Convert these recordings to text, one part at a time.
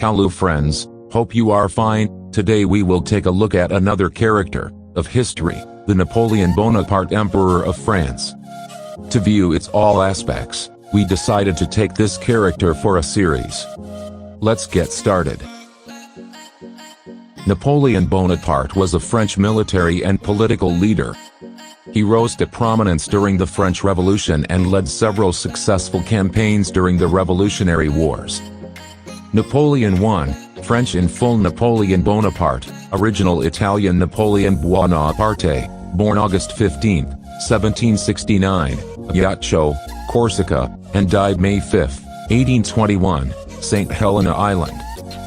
Hello friends, hope you are fine. Today we will take a look at another character of history, the Napoleon Bonaparte, Emperor of France. To view its all aspects, we decided to take this character for a series. Let's get started. Napoleon Bonaparte was a French military and political leader. He rose to prominence during the French Revolution and led several successful campaigns during the Revolutionary Wars. Napoleon I, French in full Napoleon Bonaparte, original Italian Napoleon Bonaparte, born August 15, 1769, Ajaccio, Corsica, and died May 5, 1821, St. Helena Island.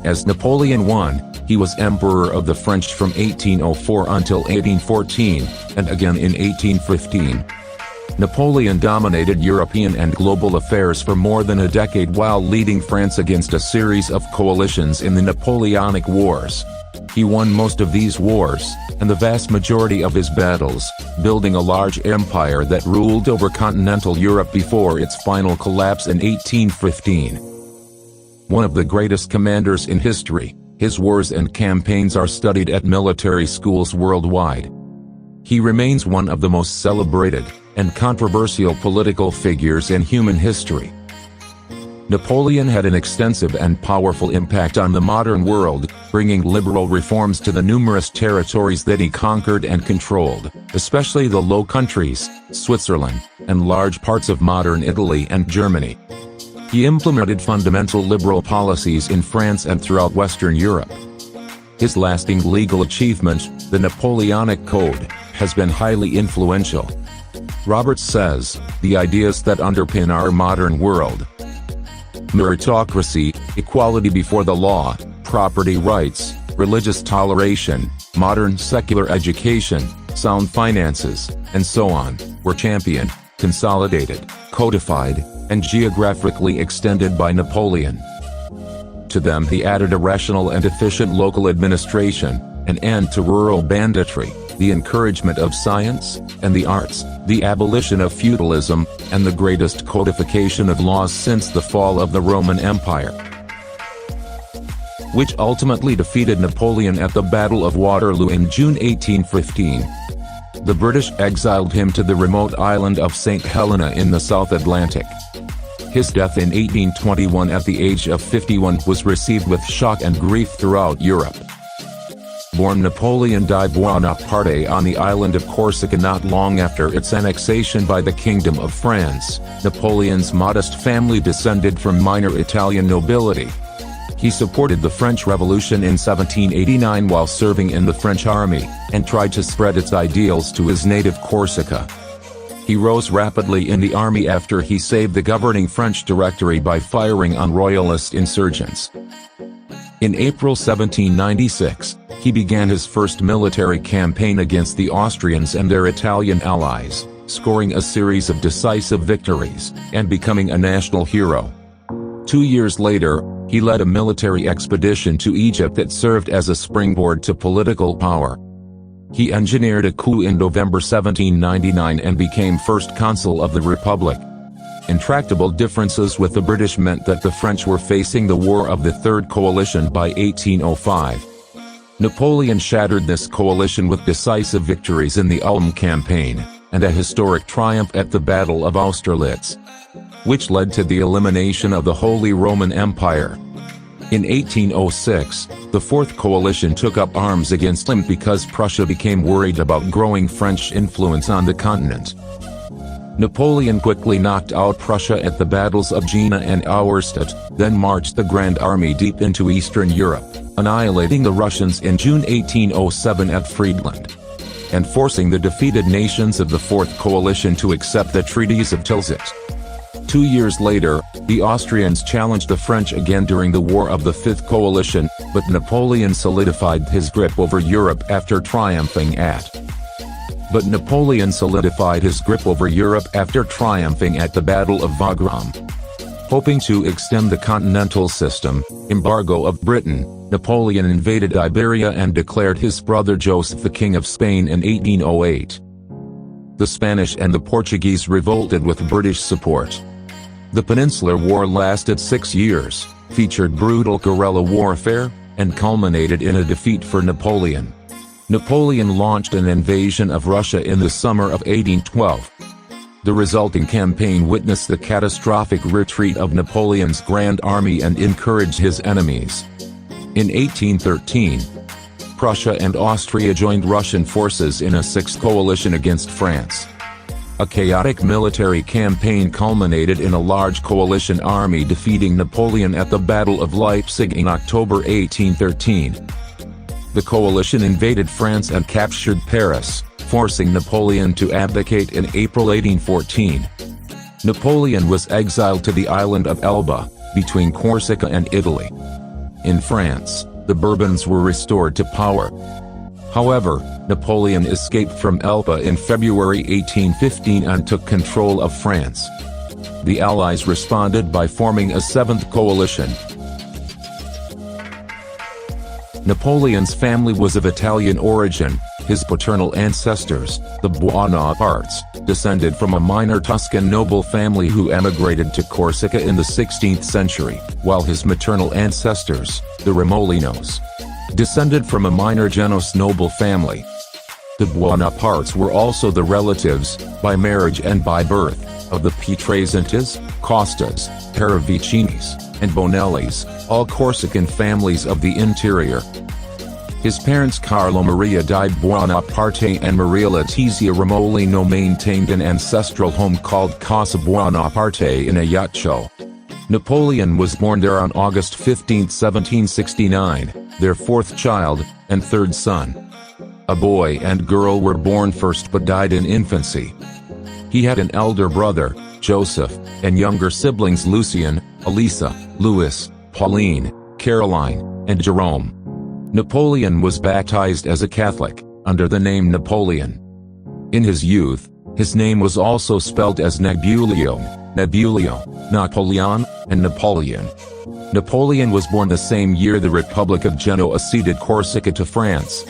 As Napoleon I, he was Emperor of the French from 1804 until 1814, and again in 1815. Napoleon dominated European and global affairs for more than a decade while leading France against a series of coalitions in the Napoleonic Wars. He won most of these wars, and the vast majority of his battles, building a large empire that ruled over continental Europe before its final collapse in 1815. One of the greatest commanders in history, his wars and campaigns are studied at military schools worldwide. He remains one of the most celebrated and controversial political figures in human history. Napoleon had an extensive and powerful impact on the modern world, bringing liberal reforms to the numerous territories that he conquered and controlled, especially the Low Countries, Switzerland, and large parts of modern Italy and Germany. He implemented fundamental liberal policies in France and throughout Western Europe. His lasting legal achievement, the Napoleonic Code, has been highly influential. Roberts says, the ideas that underpin our modern world: meritocracy, equality before the law, property rights, religious toleration, modern secular education, sound finances, and so on, were championed, consolidated, codified, and geographically extended by Napoleon. To them he added a rational and efficient local administration, an end to rural banditry, the encouragement of science and the arts, the abolition of feudalism, and the greatest codification of laws since the fall of the Roman Empire, which ultimately defeated Napoleon at the Battle of Waterloo in June 1815. The British exiled him to the remote island of St. Helena in the South Atlantic. His death in 1821 at the age of 51 was received with shock and grief throughout Europe. Born Napoleon Bonaparte on the island of Corsica not long after its annexation by the Kingdom of France, Napoleon's modest family descended from minor Italian nobility. He supported the French Revolution in 1789 while serving in the French army, and tried to spread its ideals to his native Corsica. He rose rapidly in the army after he saved the governing French Directory by firing on royalist insurgents. In April 1796, he began his first military campaign against the Austrians and their Italian allies, scoring a series of decisive victories, and becoming a national hero. 2 years later, he led a military expedition to Egypt that served as a springboard to political power. He engineered a coup in November 1799 and became first consul of the Republic. Intractable differences with the British meant that the French were facing the War of the Third Coalition by 1805. Napoleon shattered this coalition with decisive victories in the Ulm campaign, and a historic triumph at the Battle of Austerlitz, which led to the elimination of the Holy Roman Empire. In 1806, the Fourth Coalition took up arms against him because Prussia became worried about growing French influence on the continent. Napoleon quickly knocked out Prussia at the battles of Jena and Auerstedt, then marched the Grand Army deep into Eastern Europe, annihilating the Russians in June 1807 at Friedland, and forcing the defeated nations of the Fourth Coalition to accept the treaties of Tilsit. 2 years later, the Austrians challenged the French again during the War of the Fifth Coalition, but Napoleon solidified his grip over Europe after triumphing at the Battle of Wagram. Hoping to extend the continental system, embargo of Britain, Napoleon invaded Iberia and declared his brother Joseph the King of Spain in 1808. The Spanish and the Portuguese revolted with British support. The Peninsular War lasted 6 years, featured brutal guerrilla warfare, and culminated in a defeat for Napoleon. Napoleon launched an invasion of Russia in the summer of 1812. The resulting campaign witnessed the catastrophic retreat of Napoleon's Grand Army and encouraged his enemies. In 1813, Prussia and Austria joined Russian forces in a sixth coalition against France. A chaotic military campaign culminated in a large coalition army defeating Napoleon at the Battle of Leipzig in October 1813. The coalition invaded France and captured Paris, forcing Napoleon to abdicate in April 1814. Napoleon was exiled to the island of Elba, between Corsica and Italy. In France, the Bourbons were restored to power. However, Napoleon escaped from Elba in February 1815 and took control of France. The Allies responded by forming a seventh coalition. Napoleon's family was of Italian origin. His paternal ancestors, the Bonapartes, descended from a minor Tuscan noble family who emigrated to Corsica in the 16th century, while his maternal ancestors, the Remolinos, descended from a minor Genoese noble family. The Bonapartes were also the relatives, by marriage and by birth, of the Pietrazentas, Costas, Paravicinis, and Bonellis, all Corsican families of the interior. His parents Carlo Maria di Buonaparte and Maria Letizia Remolino maintained an ancestral home called Casa Buonaparte in Ajaccio. Napoleon was born there on August 15, 1769, their fourth child, and third son. A boy and girl were born first but died in infancy. He had an elder brother, Joseph, and younger siblings Lucien, Elisa, Louis, Pauline, Caroline, and Jerome. Napoleon was baptized as a Catholic, under the name Napoleon. In his youth, his name was also spelled as Nebulio, Napoleon, and Napoleon. Napoleon was born the same year the Republic of Genoa ceded Corsica to France.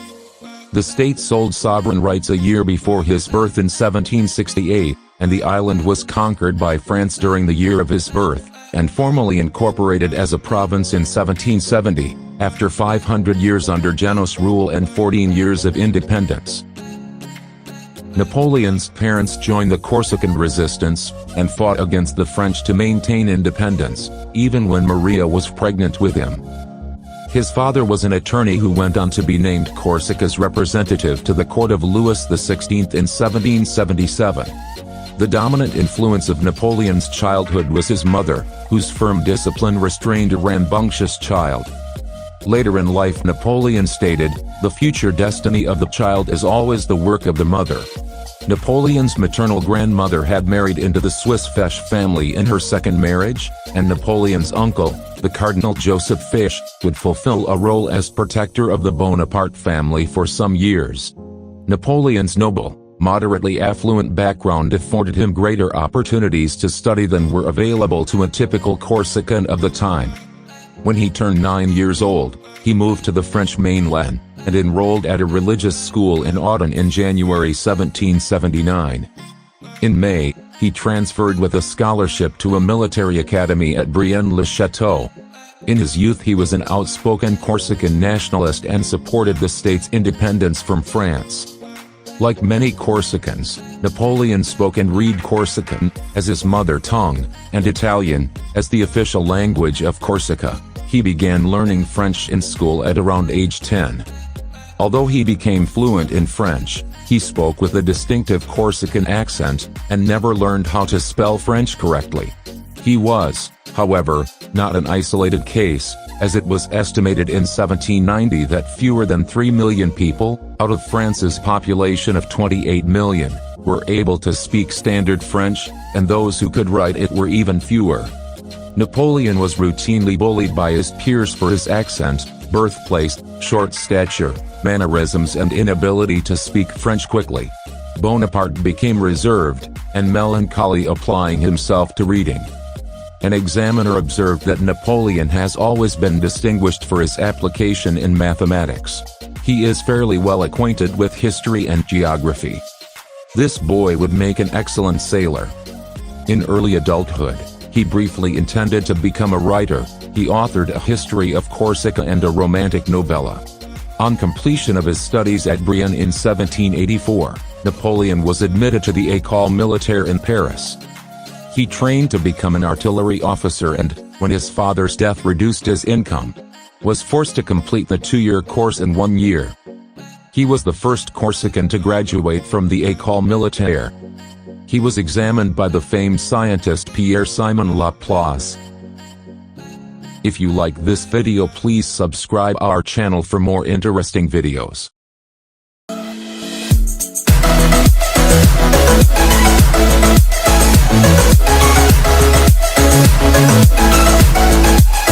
The state sold sovereign rights a year before his birth in 1768, and the island was conquered by France during the year of his birth, and formally incorporated as a province in 1770, after 500 years under Genoese rule and 14 years of independence. Napoleon's parents joined the Corsican resistance, and fought against the French to maintain independence, even when Maria was pregnant with him. His father was an attorney who went on to be named Corsica's representative to the court of Louis XVI in 1777. The dominant influence of Napoleon's childhood was his mother, whose firm discipline restrained a rambunctious child. Later in life Napoleon stated, "The future destiny of the child is always the work of the mother." Napoleon's maternal grandmother had married into the Swiss Fesch family in her second marriage, and Napoleon's uncle, the Cardinal Joseph Fesch, would fulfill a role as protector of the Bonaparte family for some years. Napoleon's noble, moderately affluent background afforded him greater opportunities to study than were available to a typical Corsican of the time. When he turned 9 years old, he moved to the French mainland, and enrolled at a religious school in Autun in January 1779. In May, he transferred with a scholarship to a military academy at Brienne-le-Château. In his youth he was an outspoken Corsican nationalist and supported the state's independence from France. Like many Corsicans, Napoleon spoke and read Corsican, as his mother tongue, and Italian, as the official language of Corsica. He began learning French in school at around age 10. Although he became fluent in French, he spoke with a distinctive Corsican accent, and never learned how to spell French correctly. He was, however, not an isolated case, as it was estimated in 1790 that fewer than 3 million people, out of France's population of 28 million, were able to speak standard French, and those who could write it were even fewer. Napoleon was routinely bullied by his peers for his accent, birthplace, short stature, mannerisms and inability to speak French quickly. Bonaparte became reserved, and melancholy applying himself to reading. An examiner observed that Napoleon has always been distinguished for his application in mathematics. He is fairly well acquainted with history and geography. This boy would make an excellent sailor. In early adulthood, he briefly intended to become a writer, He authored a history of Corsica and a romantic novella. On completion of his studies at Brienne in 1784, Napoleon was admitted to the École Militaire in Paris. He trained to become an artillery officer and, when his father's death reduced his income, was forced to complete the 2-year course in 1 year. He was the first Corsican to graduate from the École Militaire. He was examined by the famed scientist Pierre-Simon Laplace. If you like this video, please subscribe our channel for more interesting videos.